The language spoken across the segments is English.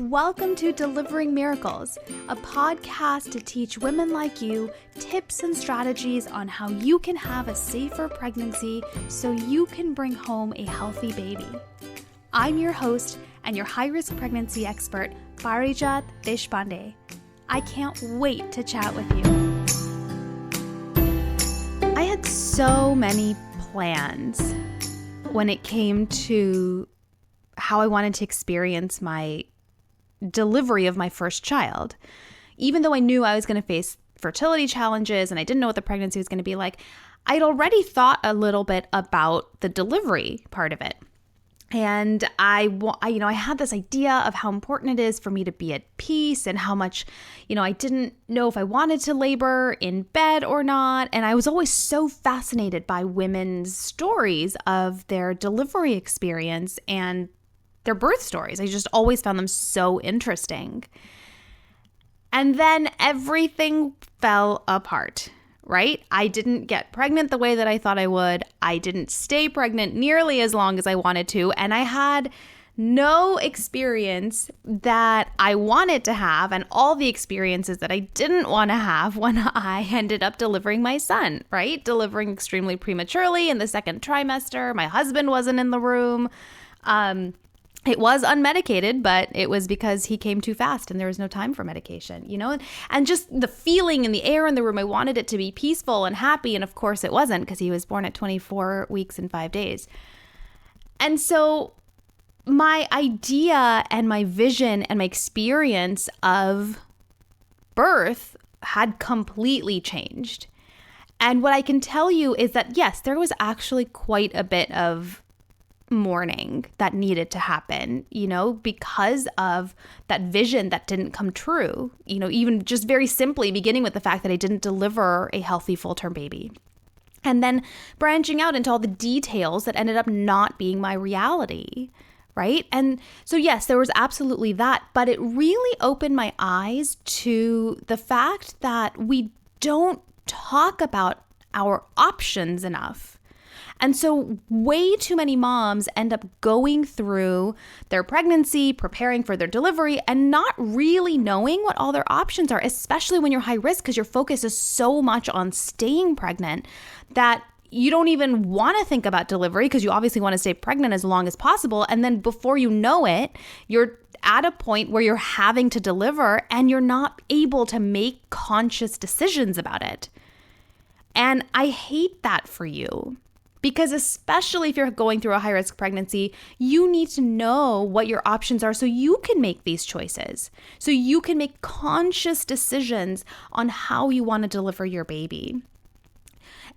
Welcome to Delivering Miracles, a podcast to teach women like you tips and strategies on how you can have a safer pregnancy so you can bring home a healthy baby. I'm your host and your high-risk pregnancy expert, Parijat. I can't wait to chat with you. I had so many plans when it came to how I wanted to experience my delivery of my first child. Even though I knew I was going to face fertility challenges and I didn't know what the pregnancy was going to be like, I'd already thought a little bit about the delivery part of it. And I had this idea of how important it is for me to be at peace and how much, I didn't know if I wanted to labor in bed or not. And I was always so fascinated by women's stories of their delivery experience and their birth stories. I just always found them so interesting. And then everything fell apart, right? I didn't get pregnant the way that I thought I would. I didn't stay pregnant nearly as long as I wanted to. And I had no experience that I wanted to have and all the experiences that I didn't want to have when I ended up delivering my son, right? Delivering extremely prematurely in the second trimester. My husband wasn't in the room. It was unmedicated, but it was because he came too fast and there was no time for medication, and just the feeling in the air in the room. I wanted it to be peaceful and happy. And of course it wasn't, because he was born at 24 weeks and 5 days. And so my idea and my vision and my experience of birth had completely changed. And what I can tell you is that, yes, there was actually quite a bit of mourning that needed to happen, because of that vision that didn't come true, even just very simply beginning with the fact that I didn't deliver a healthy full-term baby. And then branching out into all the details that ended up not being my reality, right? And so, yes, there was absolutely that, but it really opened my eyes to the fact that we don't talk about our options enough. And so way too many moms end up going through their pregnancy, preparing for their delivery, and not really knowing what all their options are, especially when you're high risk, because your focus is so much on staying pregnant that you don't even want to think about delivery, because you obviously want to stay pregnant as long as possible. And then before you know it, you're at a point where you're having to deliver and you're not able to make conscious decisions about it. And I hate that for you. Because especially if you're going through a high-risk pregnancy, you need to know what your options are so you can make these choices, so you can make conscious decisions on how you want to deliver your baby.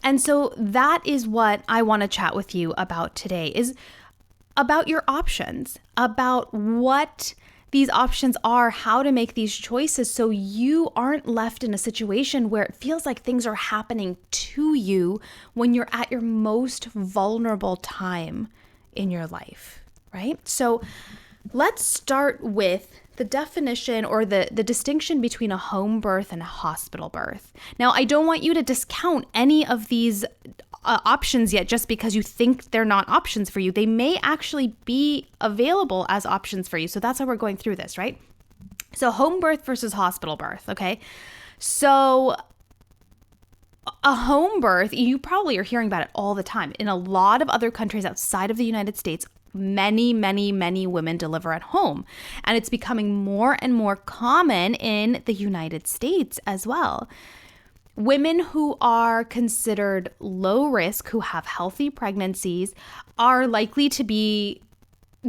And so that is what I want to chat with you about today, is about your options, about what these options are, how to make these choices so you aren't left in a situation where it feels like things are happening to you when you're at your most vulnerable time in your life, right? So let's start with the definition or the distinction between a home birth and a hospital birth. Now, I don't want you to discount any of these options yet just because you think they're not options for you. They may actually be available as options for you. So that's how we're going through this, right? So home birth versus hospital birth, okay? So a home birth, you probably are hearing about it all the time. In a lot of other countries outside of the United States, many, many, many women deliver at home. And it's becoming more and more common in the United States as well. Women who are considered low risk, who have healthy pregnancies, are likely to be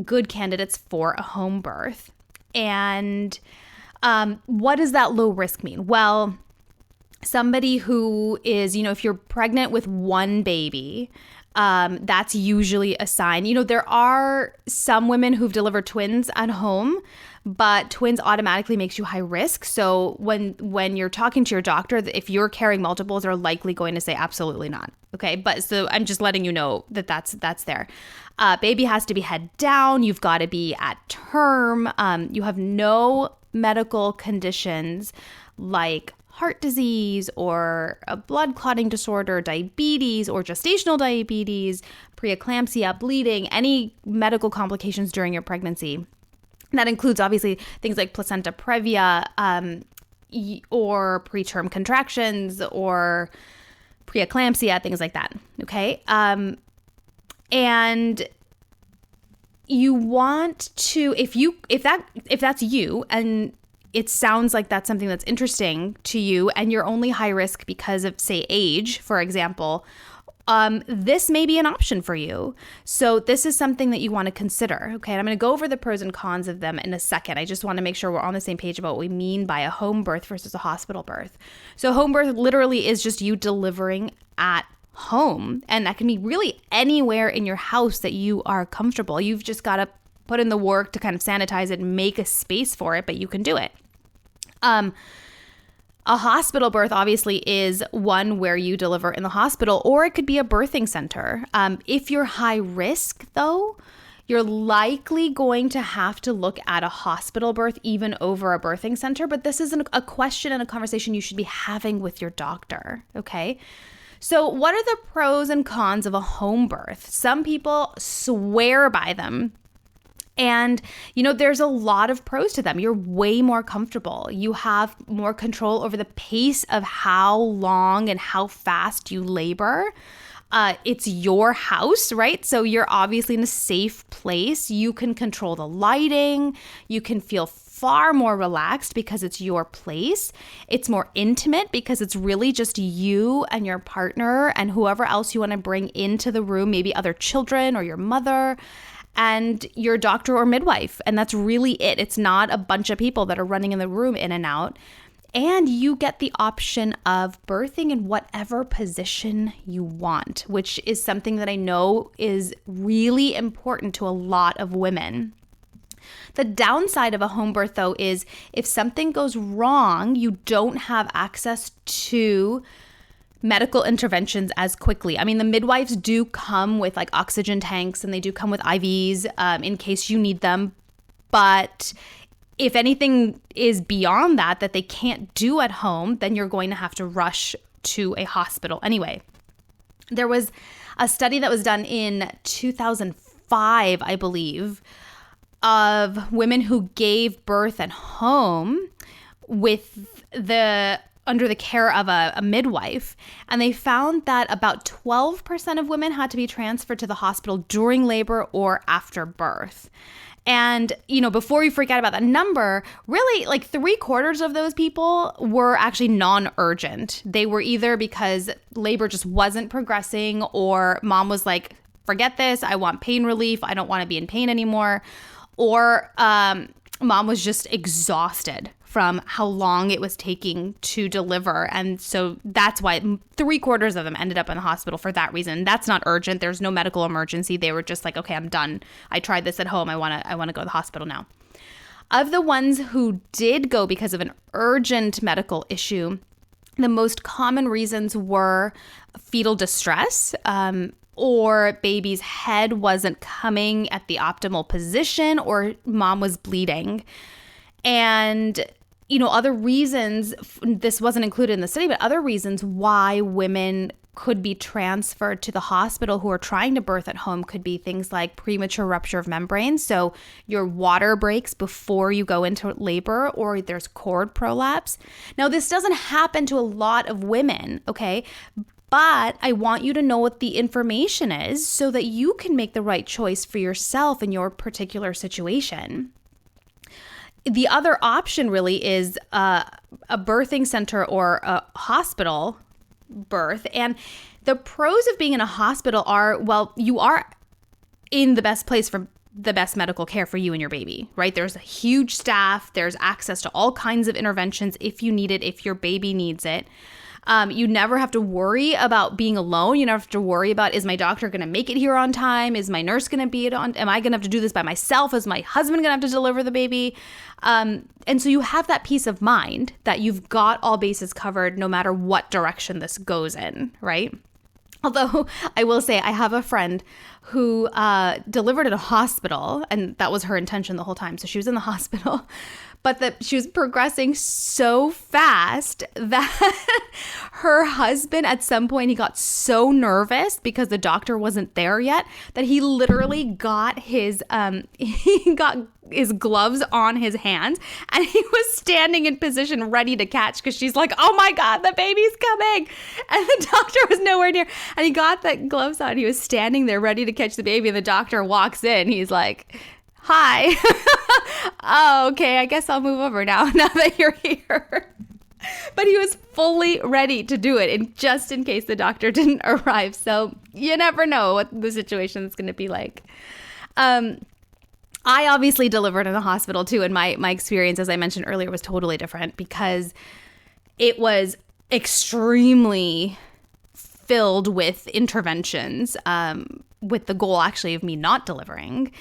good candidates for a home birth. And what does that low risk mean? Well, somebody who is, if you're pregnant with one baby, that's usually a sign. There are some women who've delivered twins at home, but twins automatically makes you high risk. So when you're talking to your doctor, if you're carrying multiples, they're likely going to say absolutely not. Okay, but so I'm just letting you know that that's there. Baby has to be head down. You've got to be at term. You have no medical conditions like heart disease or a blood clotting disorder, diabetes or gestational diabetes, preeclampsia, bleeding, any medical complications during your pregnancy. That includes obviously things like placenta previa, or preterm contractions or preeclampsia, things like that. Okay. And you want to, if that's you, and it sounds like that's something that's interesting to you, and you're only high risk because of, say, age, for example, this may be an option for you. So this is something that you want to consider. Okay. And I'm going to go over the pros and cons of them in a second. I just want to make sure we're on the same page about what we mean by a home birth versus a hospital birth. So home birth literally is just you delivering at home. And that can be really anywhere in your house that you are comfortable. You've just got to put in the work to kind of sanitize it and make a space for it, but you can do it. A hospital birth obviously is one where you deliver in the hospital, or it could be a birthing center. If you're high risk, though, you're likely going to have to look at a hospital birth even over a birthing center. But this is a question and a conversation you should be having with your doctor, okay? So what are the pros and cons of a home birth? Some people swear by them. And, there's a lot of pros to them. You're way more comfortable. You have more control over the pace of how long and how fast you labor. It's your house, right? So you're obviously in a safe place. You can control the lighting. You can feel far more relaxed because it's your place. It's more intimate because it's really just you and your partner and whoever else you want to bring into the room, maybe other children or your mother and your doctor or midwife. And that's really it. It's not a bunch of people that are running in the room in and out. And you get the option of birthing in whatever position you want, which is something that I know is really important to a lot of women. The downside of a home birth, though, is if something goes wrong, you don't have access to medical interventions as quickly. I mean, the midwives do come with like oxygen tanks and they do come with IVs in case you need them. But if anything is beyond that they can't do at home, then you're going to have to rush to a hospital anyway. There was a study that was done in 2005, I believe, of women who gave birth at home under the care of a midwife. And they found that about 12% of women had to be transferred to the hospital during labor or after birth. And, before you freak out about that number, really like 3/4 of those people were actually non-urgent. They were either because labor just wasn't progressing or mom was like, forget this, I want pain relief, I don't want to be in pain anymore. Or mom was just exhausted from how long it was taking to deliver. And so that's why 3/4 of them ended up in the hospital for that reason. That's not urgent. There's no medical emergency. They were just like, okay, I'm done. I tried this at home. I want to go to the hospital now. Of the ones who did go because of an urgent medical issue, the most common reasons were fetal distress, or baby's head wasn't coming at the optimal position, or mom was bleeding. And other reasons, this wasn't included in the study, but other reasons why women could be transferred to the hospital who are trying to birth at home could be things like premature rupture of membranes. So your water breaks before you go into labor, or there's cord prolapse. Now, this doesn't happen to a lot of women, okay? But I want you to know what the information is so that you can make the right choice for yourself in your particular situation. The other option really is a birthing center or a hospital birth. And the pros of being in a hospital are, well, you are in the best place for the best medical care for you and your baby, right? There's a huge staff. There's access to all kinds of interventions if you need it, if your baby needs it. You never have to worry about being alone. You never have to worry about, is my doctor going to make it here on time? Is my nurse going to be on? Am I going to have to do this by myself? Is my husband going to have to deliver the baby? And so you have that peace of mind that you've got all bases covered no matter what direction this goes in, right? Although I will say I have a friend who delivered at a hospital, and that was her intention the whole time. So she was in the hospital, but that she was progressing so fast that her husband, at some point, he got so nervous because the doctor wasn't there yet that he literally got his gloves on his hands, and he was standing in position ready to catch because she's like, oh my God, the baby's coming. And the doctor was nowhere near. And he got the gloves on. He was standing there ready to catch the baby. And the doctor walks in. He's like, hi. Oh, okay. I guess I'll move over now that you're here. But he was fully ready to do it, and just in case the doctor didn't arrive. So you never know what the situation is going to be like. I obviously delivered in a hospital too, and my experience, as I mentioned earlier, was totally different because it was extremely filled with interventions, with the goal actually of me not delivering.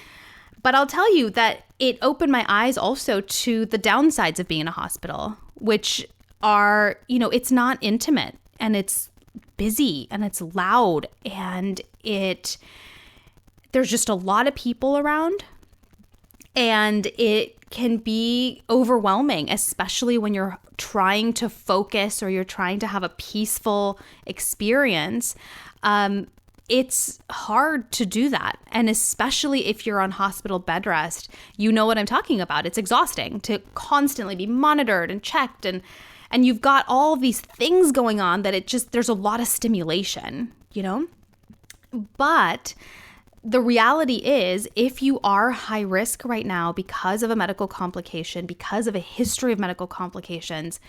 But I'll tell you that it opened my eyes also to the downsides of being in a hospital, which are, it's not intimate, and it's busy, and it's loud, and there's just a lot of people around. And it can be overwhelming, especially when you're trying to focus or you're trying to have a peaceful experience. It's hard to do that. And especially if you're on hospital bed rest, you know what I'm talking about. It's exhausting to constantly be monitored and checked. And you've got all these things going on that there's a lot of stimulation, But the reality is, if you are high risk right now because of a medical complication, because of a history of medical complications,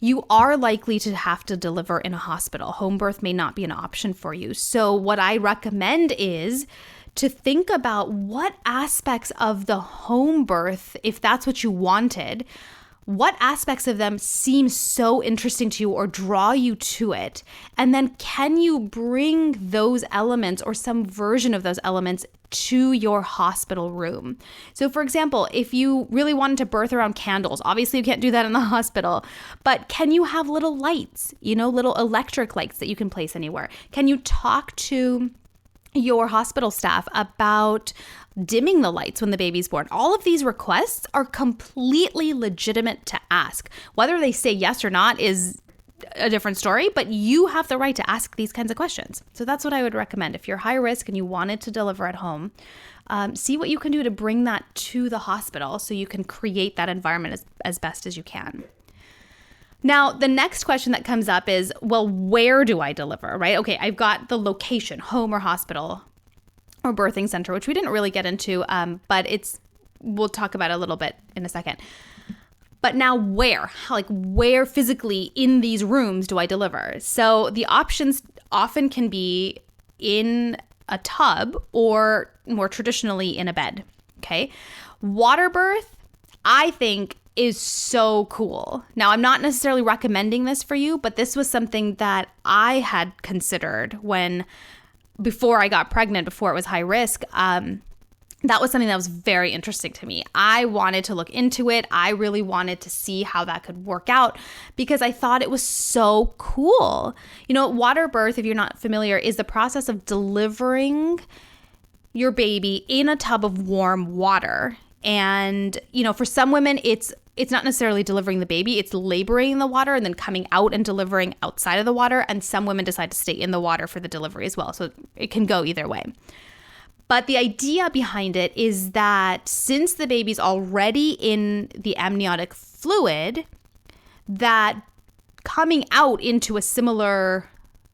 you are likely to have to deliver in a hospital. Home birth may not be an option for you. So what I recommend is to think about what aspects of the home birth, if that's what you wanted, what aspects of them seem so interesting to you or draw you to it? And then can you bring those elements or some version of those elements to your hospital room? So for example, if you really wanted to birth around candles, obviously you can't do that in the hospital, but can you have little lights, little electric lights that you can place anywhere? Can you talk to your hospital staff about dimming the lights when the baby's born? All of these requests are completely legitimate to ask. Whether they say yes or not is a different story, but you have the right to ask these kinds of questions. So that's what I would recommend. If you're high risk and you wanted to deliver at home, see what you can do to bring that to the hospital so you can create that environment as best as you can. Now, the next question that comes up is, well, where do I deliver, right? Okay, I've got the location, home or hospital or birthing center, which we didn't really get into, but we'll talk about it a little bit in a second. But now where physically in these rooms do I deliver? So the options often can be in a tub or more traditionally in a bed, okay? Water birth, I think, is so cool. Now, I'm not necessarily recommending this for you, but this was something that I had considered before I got pregnant, before it was high risk. That was something that was very interesting to me. I wanted to look into it. I really wanted to see how that could work out because I thought it was so cool. Water birth, if you're not familiar, is the process of delivering your baby in a tub of warm water. And, for some women, it's not necessarily delivering the baby, it's laboring in the water and then coming out and delivering outside of the water. And some women decide to stay in the water for the delivery as well. So it can go either way. But the idea behind it is that since the baby's already in the amniotic fluid, that coming out into a similar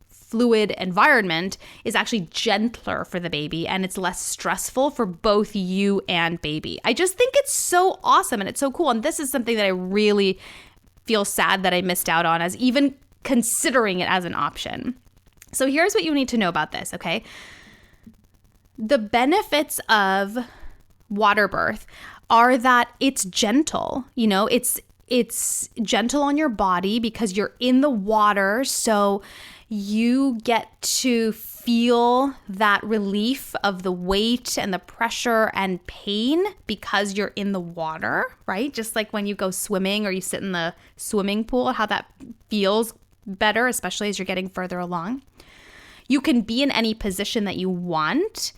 fluid environment is actually gentler for the baby and it's less stressful for both you and baby. I just think it's so awesome and it's so cool. And this is something that I really feel sad that I missed out on as even considering it as an option. So here's what you need to know about this, okay? The benefits of water birth are that it's gentle, it's gentle on your body because you're in the water. So you get to feel that relief of the weight and the pressure and pain because you're in the water, right? Just like when you go swimming or you sit in the swimming pool, how that feels better, especially as you're getting further along. You can be in any position that you want,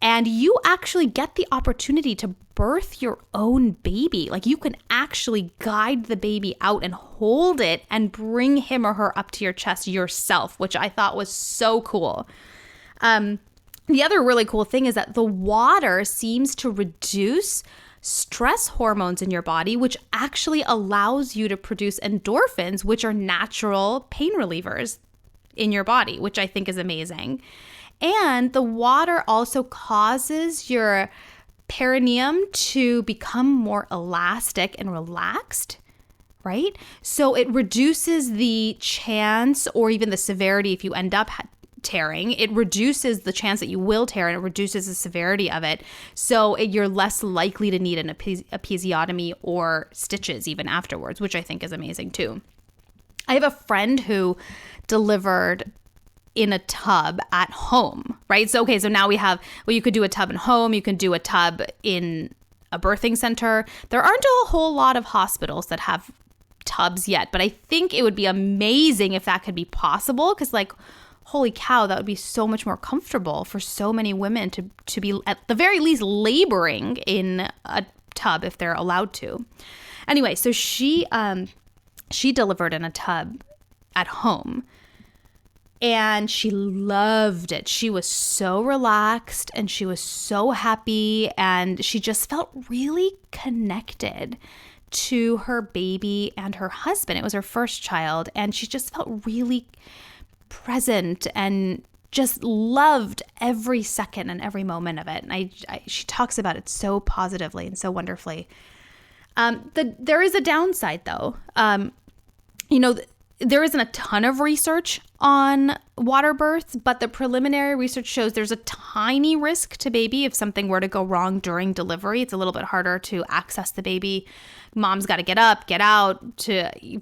and you actually get the opportunity to birth your own baby. Like, you can actually guide the baby out and hold it and bring him or her up to your chest yourself, which I thought was so cool. The other really cool thing is that the water seems to reduce stress hormones in your body, which actually allows you to produce endorphins, which are natural pain relievers in your body, which I think is amazing. And the water also causes your perineum to become more elastic and relaxed, right? So it reduces the chance or even the severity if you end up tearing. It reduces the chance that you will tear, and it reduces the severity of it. So you're less likely to need an episiotomy or stitches even afterwards, which I think is amazing too. I have a friend who delivered in a tub at home, right? So now we have, well, you could do a tub at home, you can do a tub in a birthing center. There aren't a whole lot of hospitals that have tubs yet, but I think it would be amazing if that could be possible, because like, holy cow, that would be so much more comfortable for so many women to be at the very least laboring in a tub if they're allowed to. Anyway, so she delivered in a tub at home, and she loved it. She was so relaxed and she was so happy, and she just felt really connected to her baby and her husband. It was her first child, and she just felt really present and just loved every second and every moment of it. And she talks about it so positively and so wonderfully. There is a downside though. There isn't a ton of research on water births, but the preliminary research shows there's a tiny risk to baby if something were to go wrong during delivery. It's a little bit harder to access the baby. Mom's got to get up, get out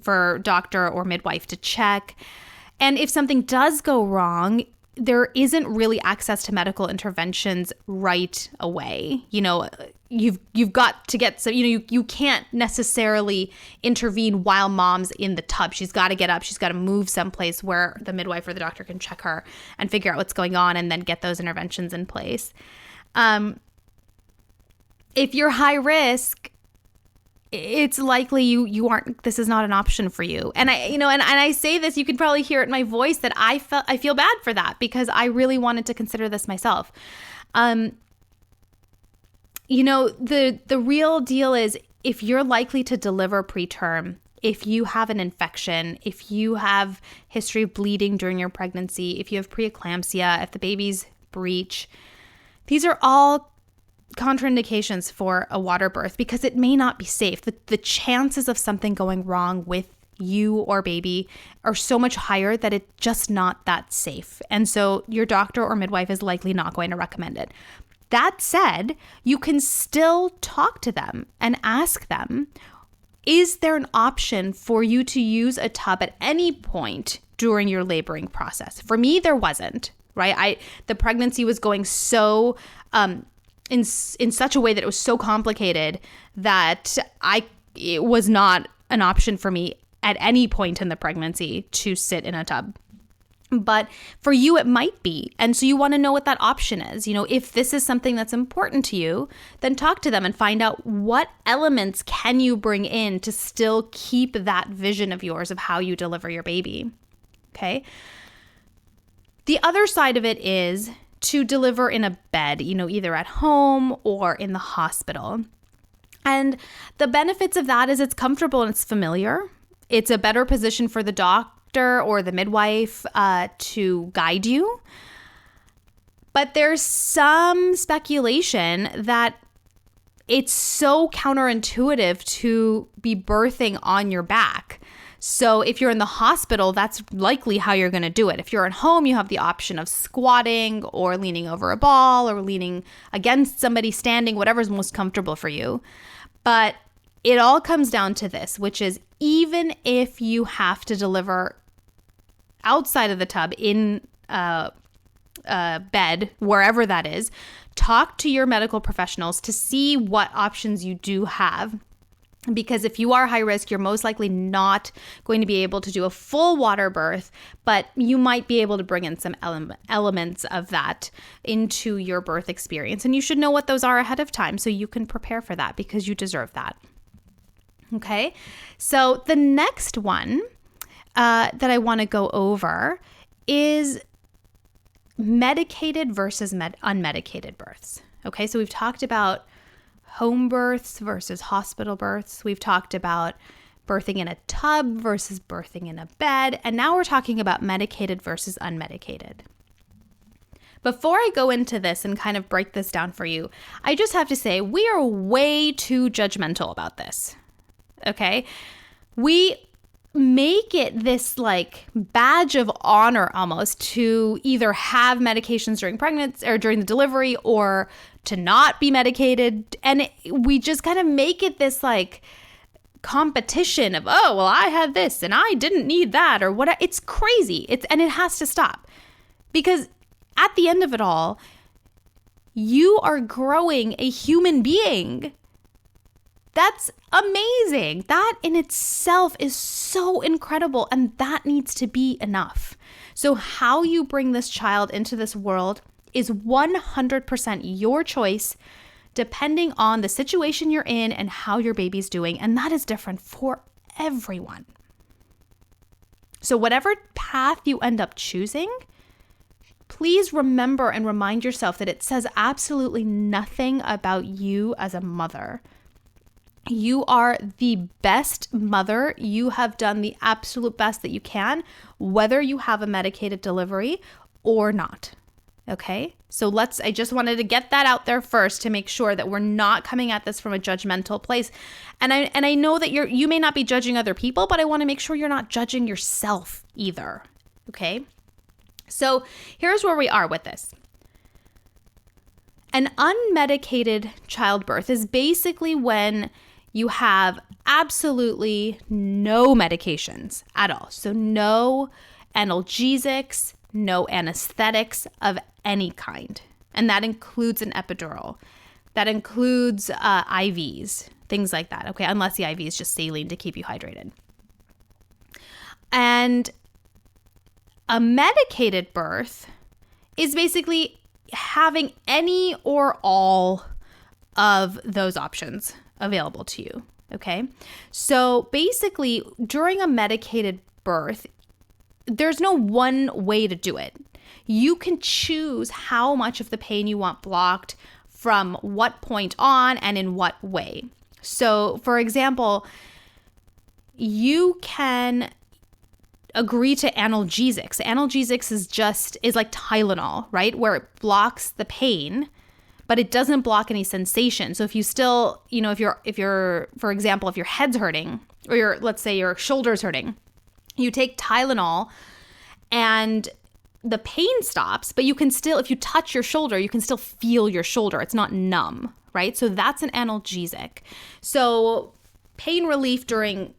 for doctor or midwife to check. And if something does go wrong, there isn't really access to medical interventions right away. You've got to get some, you can't necessarily intervene while mom's in the tub. She's got to get up. She's got to move someplace where the midwife or the doctor can check her and figure out what's going on and then get those interventions in place. If you're high risk, it's likely you aren't, this is not an option for you. And I say this, you can probably hear it in my voice that I feel bad for that, because I really wanted to consider this myself. The real deal is, if you're likely to deliver preterm, if you have an infection, if you have history of bleeding during your pregnancy, if you have preeclampsia, if the baby's breech, these are all contraindications for a water birth, because it may not be safe. The chances of something going wrong with you or baby are so much higher that it's just not that safe. And so your doctor or midwife is likely not going to recommend it. That said, you can still talk to them and ask them, is there an option for you to use a tub at any point during your laboring process? For me, there wasn't, right? The pregnancy was going so in such a way that it was so complicated that it was not an option for me at any point in the pregnancy to sit in a tub. But for you, it might be. And so you want to know what that option is. If this is something that's important to you, then talk to them and find out what elements can you bring in to still keep that vision of yours of how you deliver your baby. Okay. The other side of it is to deliver in a bed, either at home or in the hospital. And the benefits of that is it's comfortable and it's familiar. It's a better position for the doctor or the midwife to guide you. But there's some speculation that it's so counterintuitive to be birthing on your back. So if you're in the hospital, that's likely how you're going to do it. If you're at home, you have the option of squatting or leaning over a ball or leaning against somebody, standing, whatever's most comfortable for you. But it all comes down to this, which is, even if you have to deliver outside of the tub in a bed, wherever that is, talk to your medical professionals to see what options you do have. Because if you are high risk, you're most likely not going to be able to do a full water birth, but you might be able to bring in some elements of that into your birth experience. And you should know what those are ahead of time so you can prepare for that, because you deserve that. Okay, so the next one that I want to go over is medicated versus unmedicated births. Okay, so we've talked about home births versus hospital births. We've talked about birthing in a tub versus birthing in a bed. And now we're talking about medicated versus unmedicated. Before I go into this and kind of break this down for you, I just have to say we are way too judgmental about this. Okay? We make it this like badge of honor almost to either have medications during pregnancy or during the delivery or to not be medicated. And we just kind of make it this like competition of, oh, well, I had this and I didn't need that or what. It's crazy. And it has to stop, because at the end of it all, you are growing a human being. That's amazing. That in itself is so incredible, and that needs to be enough. So how you bring this child into this world is 100% your choice, depending on the situation you're in and how your baby's doing, and that is different for everyone. So whatever path you end up choosing, please remember and remind yourself that it says absolutely nothing about you as a mother. You are the best mother. You have done the absolute best that you can, whether you have a medicated delivery or not. Okay? So I just wanted to get that out there first to make sure that we're not coming at this from a judgmental place. And I know that you may not be judging other people, but I want to make sure you're not judging yourself either. Okay? So here's where we are with this. An unmedicated childbirth is basically when you have absolutely no medications at all. So no analgesics, no anesthetics of any kind. And that includes an epidural. That includes IVs, things like that. Okay, unless the IV is just saline to keep you hydrated. And a medicated birth is basically having any or all of those options available to you, okay? So basically, during a medicated birth, there's no one way to do it. You can choose how much of the pain you want blocked from what point on and in what way. So, for example, you can agree to analgesics. Analgesics is like Tylenol, right? Where it blocks the pain, but it doesn't block any sensation. So if you still, if you're, for example, if your head's hurting or let's say your shoulder's hurting, you take Tylenol and the pain stops, but you can still, if you touch your shoulder, you can still feel your shoulder. It's not numb, right? So that's an analgesic. So pain relief during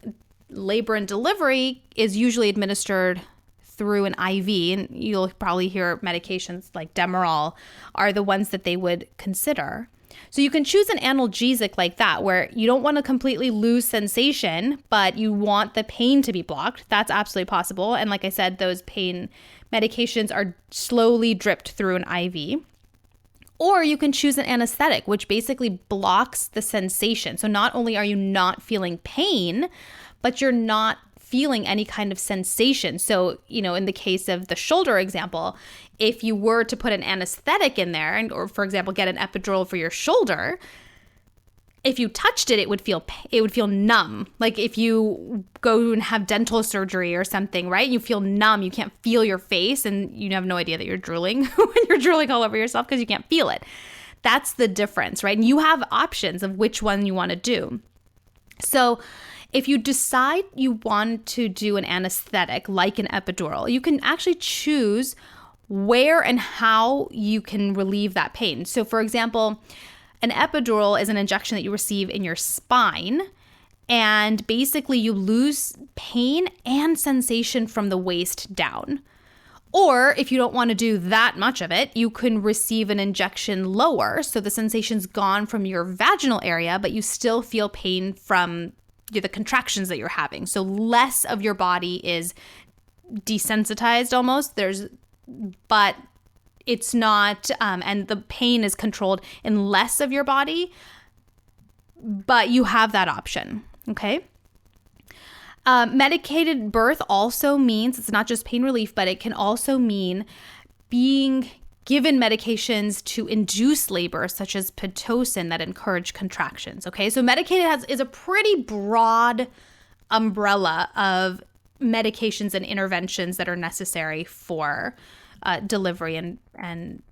labor and delivery is usually administered through an IV, and you'll probably hear medications like Demerol are the ones that they would consider. So you can choose an analgesic like that where you don't want to completely lose sensation, but you want the pain to be blocked. That's absolutely possible. And like I said, those pain medications are slowly dripped through an IV. Or you can choose an anesthetic, which basically blocks the sensation. So not only are you not feeling pain, but you're not feeling any kind of sensation. So, in the case of the shoulder example, if you were to put an anesthetic in there or for example, get an epidural for your shoulder, if you touched it, it would feel numb. Like if you go and have dental surgery or something, right? You feel numb. You can't feel your face and you have no idea that you're drooling when you're drooling all over yourself because you can't feel it. That's the difference, right? And you have options of which one you want to do. So if you decide you want to do an anesthetic like an epidural, you can actually choose where and how you can relieve that pain. So for example, an epidural is an injection that you receive in your spine, and basically you lose pain and sensation from the waist down. Or if you don't want to do that much of it, you can receive an injection lower. So the sensation's gone from your vaginal area, but you still feel pain from the contractions that you're having. So less of your body is desensitized almost. But it's not, and the pain is controlled in less of your body, but you have that option. Okay. Medicated birth also means it's not just pain relief, but it can also mean being given medications to induce labor, such as Pitocin, that encourage contractions. Okay, so medicated is a pretty broad umbrella of medications and interventions that are necessary for delivery and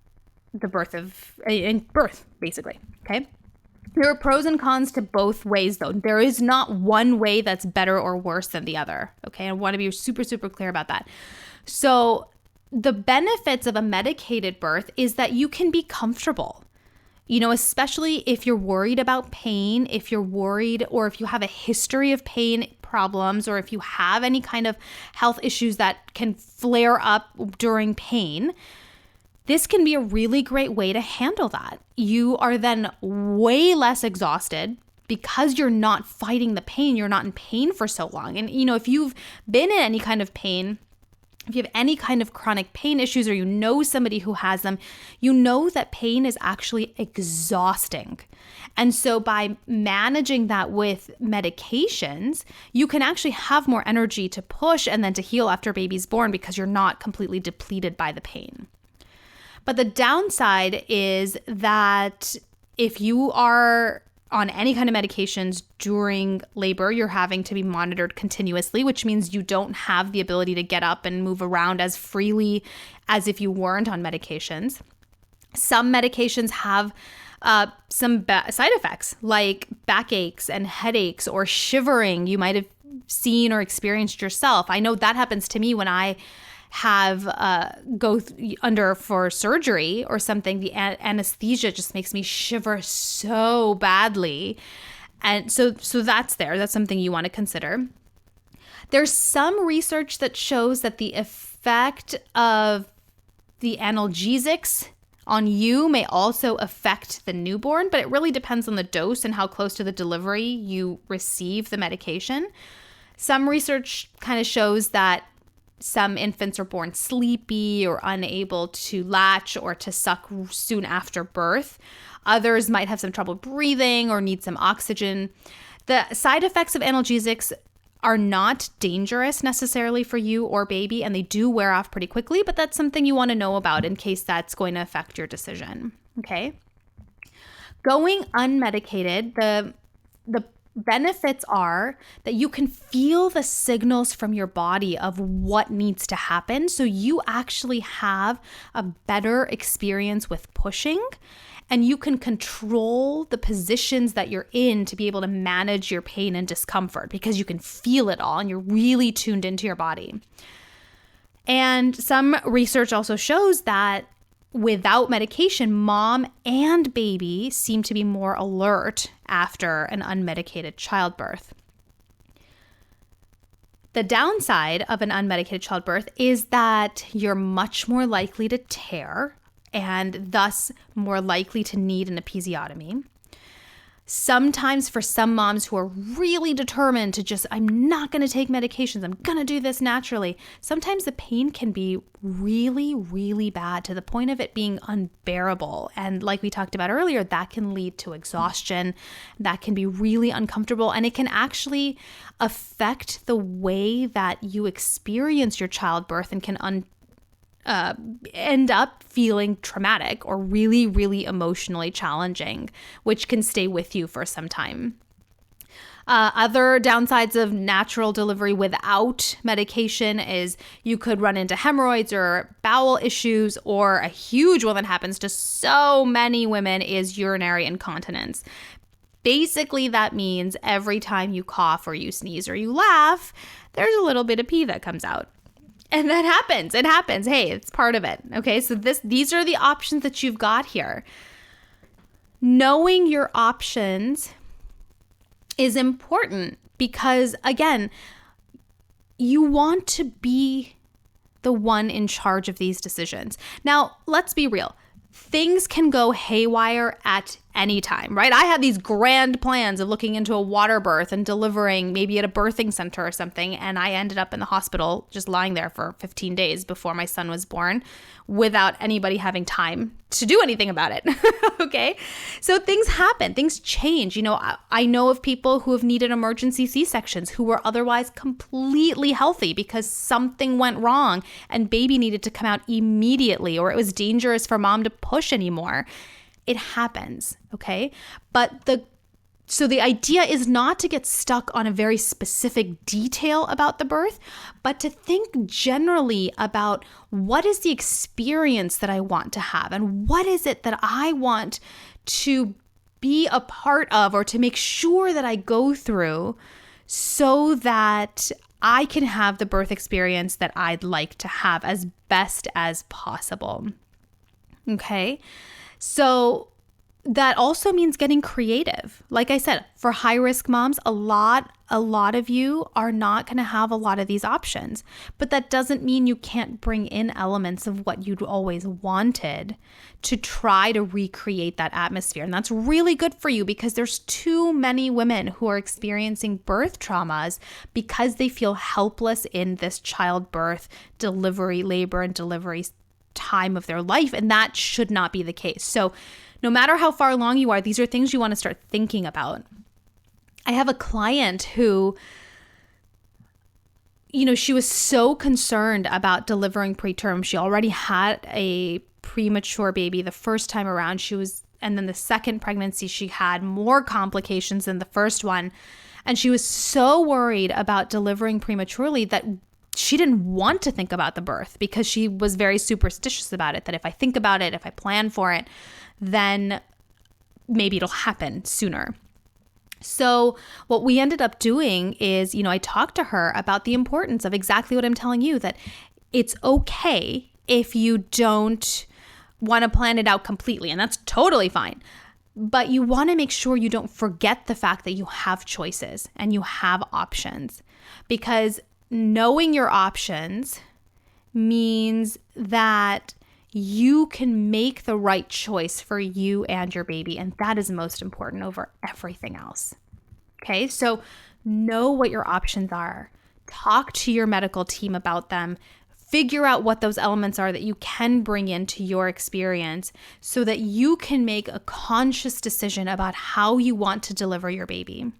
the birth, basically. Okay. There are pros and cons to both ways, though. There is not one way that's better or worse than the other. Okay. I want to be super, super clear about that. So the benefits of a medicated birth is that you can be comfortable, especially if you're worried about pain, if you're worried or if you have a history of pain problems, or if you have any kind of health issues that can flare up during pain. This can be a really great way to handle that. You are then way less exhausted because you're not fighting the pain. You're not in pain for so long. And, if you've been in any kind of pain, if you have any kind of chronic pain issues, or somebody who has them, that pain is actually exhausting. And so by managing that with medications, you can actually have more energy to push and then to heal after baby's born because you're not completely depleted by the pain. But the downside is that if you are on any kind of medications during labor, you're having to be monitored continuously, which means you don't have the ability to get up and move around as freely as if you weren't on medications. Some medications have some side effects like backaches and headaches or shivering. You might have seen or experienced yourself. I know that happens to me when I have go under for surgery or something. The anesthesia just makes me shiver so badly. And so that's there. That's something you want to consider. There's some research that shows that the effect of the analgesics on you may also affect the newborn, but it really depends on the dose and how close to the delivery you receive the medication. Some research kind of shows that some infants are born sleepy or unable to latch or to suck soon after birth. Others might have some trouble breathing or need some oxygen. The side effects of analgesics are not dangerous necessarily for you or baby, and they do wear off pretty quickly, but that's something you want to know about in case that's going to affect your decision. Okay? Going unmedicated, the benefits are that you can feel the signals from your body of what needs to happen. So you actually have a better experience with pushing, and you can control the positions that you're in to be able to manage your pain and discomfort because you can feel it all and you're really tuned into your body. And some research also shows that without medication, mom and baby seem to be more alert after an unmedicated childbirth. The downside of an unmedicated childbirth is that you're much more likely to tear and thus more likely to need an episiotomy. Sometimes for some moms who are really determined to just, I'm not going to take medications, I'm going to do this naturally, sometimes the pain can be really, really bad to the point of it being unbearable. And like we talked about earlier, that can lead to exhaustion. That can be really uncomfortable, and it can actually affect the way that you experience your childbirth and can end up feeling traumatic or really, really emotionally challenging, which can stay with you for some time. Other downsides of natural delivery without medication is you could run into hemorrhoids or bowel issues, or a huge one that happens to so many women is urinary incontinence. Basically, that means every time you cough or you sneeze or you laugh, there's a little bit of pee that comes out. And that happens. It happens. Hey, it's part of it. Okay, so these are the options that you've got here. Knowing your options is important because, again, you want to be the one in charge of these decisions. Now, let's be real. Things can go haywire at any time, right? I had these grand plans of looking into a water birth and delivering maybe at a birthing center or something, and I ended up in the hospital just lying there for 15 days before my son was born without anybody having time to do anything about it. Okay? So things happen, things change. I know of people who have needed emergency C-sections who were otherwise completely healthy because something went wrong and baby needed to come out immediately, or it was dangerous for mom to push anymore. It happens, okay? So the idea is not to get stuck on a very specific detail about the birth, but to think generally about what is the experience that I want to have and what is it that I want to be a part of or to make sure that I go through so that I can have the birth experience that I'd like to have as best as possible. Okay? So that also means getting creative. Like I said, for high-risk moms, a lot of you are not going to have a lot of these options. But that doesn't mean you can't bring in elements of what you'd always wanted to try to recreate that atmosphere. And that's really good for you because there's too many women who are experiencing birth traumas because they feel helpless in this childbirth, delivery, labor and delivery time of their life. And that should not be the case. So no matter how far along you are, these are things you want to start thinking about. I have a client who, she was so concerned about delivering preterm. She already had a premature baby the first time around. And then the second pregnancy, she had more complications than the first one. And she was so worried about delivering prematurely that she didn't want to think about the birth because she was very superstitious about it, that if I think about it, if I plan for it, then maybe it'll happen sooner. So what we ended up doing is, I talked to her about the importance of exactly what I'm telling you, that it's okay if you don't want to plan it out completely, and that's totally fine. But you want to make sure you don't forget the fact that you have choices and you have options, because knowing your options means that you can make the right choice for you and your baby. And that is most important over everything else. Okay, so know what your options are. Talk to your medical team about them. Figure out what those elements are that you can bring into your experience so that you can make a conscious decision about how you want to deliver your baby.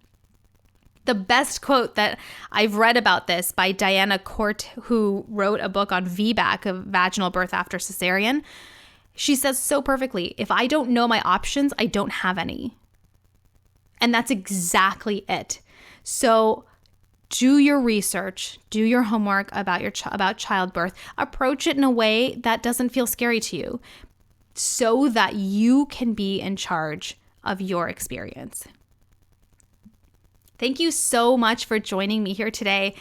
The best quote that I've read about this by Diana Court, who wrote a book on VBAC, of vaginal birth after cesarean. She says so perfectly, if I don't know my options, I don't have any. And that's exactly it. So do your research, do your homework about childbirth, approach it in a way that doesn't feel scary to you so that you can be in charge of your experience. Thank you so much for joining me here today.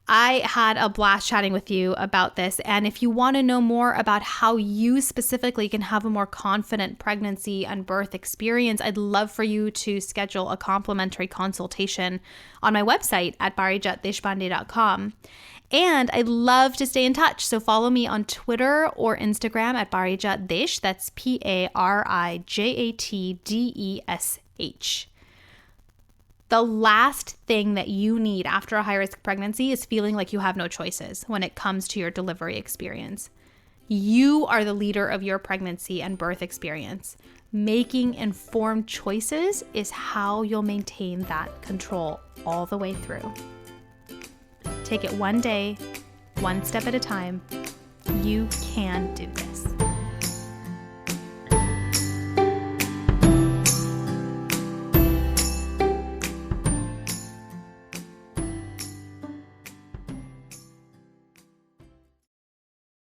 I had a blast chatting with you about this. And if you want to know more about how you specifically can have a more confident pregnancy and birth experience, I'd love for you to schedule a complimentary consultation on my website at parijatdeshpande.com. And I'd love to stay in touch. So follow me on Twitter or Instagram at Parijat Desh. That's PARIJATDESH. The last thing that you need after a high-risk pregnancy is feeling like you have no choices when it comes to your delivery experience. You are the leader of your pregnancy and birth experience. Making informed choices is how you'll maintain that control all the way through. Take it one day, one step at a time. You can